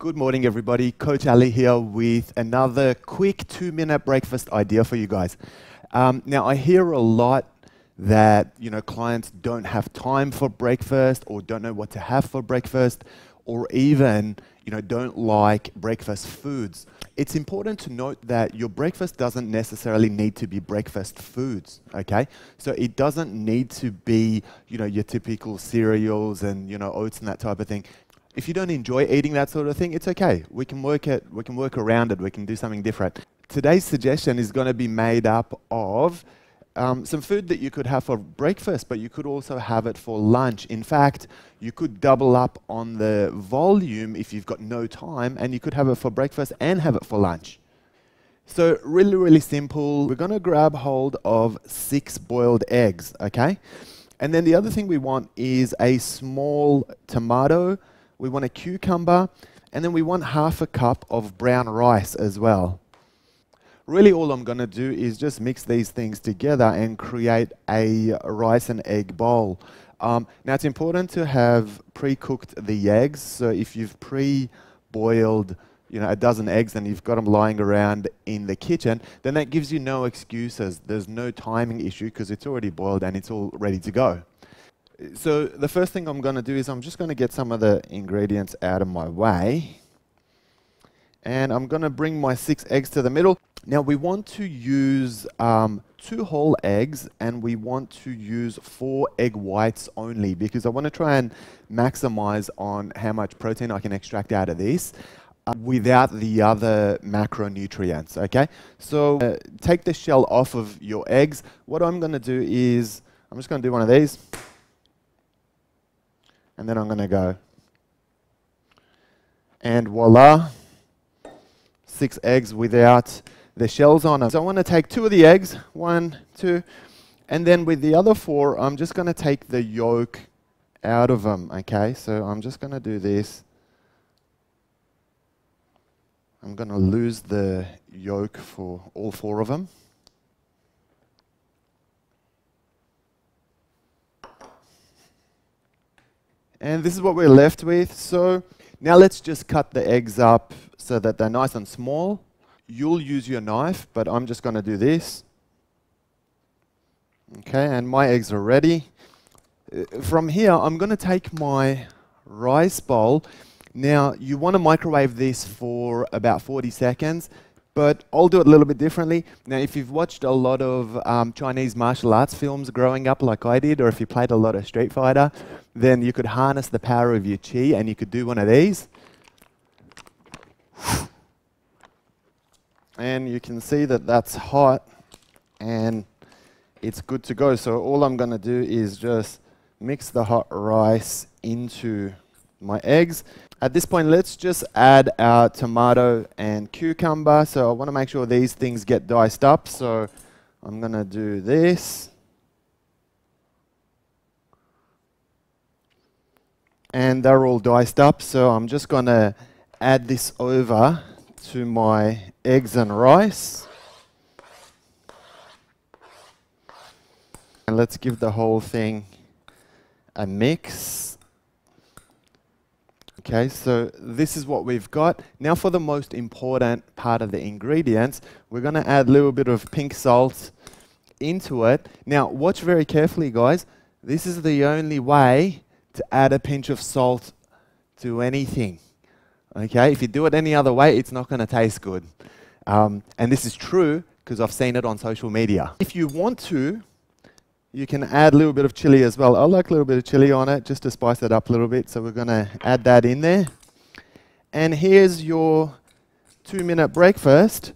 Good morning, everybody. Coach Ali here with another quick 2-minute breakfast idea for you guys. Now, I hear a lot that clients don't have time for breakfast, or don't know what to have for breakfast, or even don't like breakfast foods. It's important to note that your breakfast doesn't necessarily need to be breakfast foods, okay? So it doesn't need to be your typical cereals and oats and that type of thing. If you don't enjoy eating that sort of thing, it's okay. We can work around it. We can do something different. Today's suggestion is going to be made up of some food that you could have for breakfast, but you could also have it for lunch. In fact, you could double up on the volume if you've got no time, and you could have it for breakfast and have it for lunch. So really, really simple. We're going to grab hold of 6 boiled eggs, okay? And then the other thing we want is a small tomato. We want a cucumber, and then we want half a cup of brown rice as well. Really, all I'm going to do is just mix these things together and create a rice and egg bowl. Now, it's important to have pre-cooked the eggs. So if you've pre-boiled a dozen eggs and you've got them lying around in the kitchen, then that gives you no excuses. There's no timing issue because it's already boiled and it's all ready to go. So the first thing I'm going to do is I'm just going to get some of the ingredients out of my way. And I'm going to bring my 6 eggs to the middle. Now we want to use 2 whole eggs, and we want to use 4 egg whites only, because I want to try and maximize on how much protein I can extract out of this without the other macronutrients, okay? So take the shell off of your eggs. What I'm going to do is, I'm just going to do one of these. And then I'm going to go. And voila, 6 eggs without the shells on them. So I want to take 2 of the eggs, 1, 2, and then with the other 4, I'm just going to take the yolk out of them, okay? So I'm just going to do this. I'm going to lose the yolk for all 4 of them. And this is what we're left with. So now let's just cut the eggs up so that they're nice and small. You'll use your knife, but I'm just going to do this. Okay, and my eggs are ready. From here, I'm going to take my rice bowl. Now, you want to microwave this for about 40 seconds, but I'll do it a little bit differently. Now, if you've watched a lot of Chinese martial arts films growing up like I did, or if you played a lot of Street Fighter, then you could harness the power of your chi and you could do one of these. And you can see that that's hot and it's good to go. So all I'm going to do is just mix the hot rice into my eggs. At this point, let's just add our tomato and cucumber. So I want to make sure these things get diced up. So I'm going to do this. And they're all diced up. So I'm just going to add this over to my eggs and rice. And let's give the whole thing a mix. Okay, so this is what we've got. Now for the most important part of the ingredients, we're going to add a little bit of pink salt into it. Now watch very carefully, guys. This is the only way to add a pinch of salt to anything. Okay, if you do it any other way, it's not going to taste good. And this is true because I've seen it on social media. If you want to, you can add a little bit of chili as well. I like a little bit of chili on it just to spice it up a little bit. So we're going to add that in there. And here's your 2-minute breakfast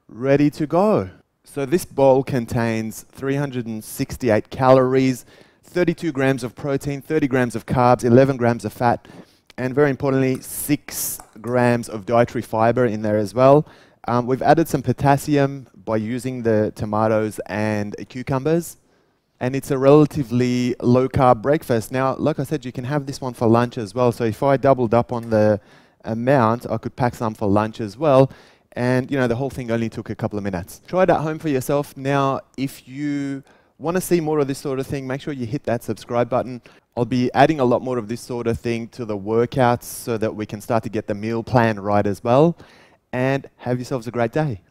ready to go. So this bowl contains 368 calories, 32 grams of protein, 30 grams of carbs, 11 grams of fat, and very importantly, 6 grams of dietary fiber in there as well. We've added some potassium by using the tomatoes and cucumbers. And it's a relatively low-carb breakfast. Now, like I said, you can have this one for lunch as well. So if I doubled up on the amount, I could pack some for lunch as well. And, the whole thing only took a couple of minutes. Try it at home for yourself. Now, if you Want to see more of this sort of thing, make sure you hit that subscribe button. I'll be adding a lot more of this sort of thing to the workouts so that we can start to get the meal plan right as well. And have yourselves a great day.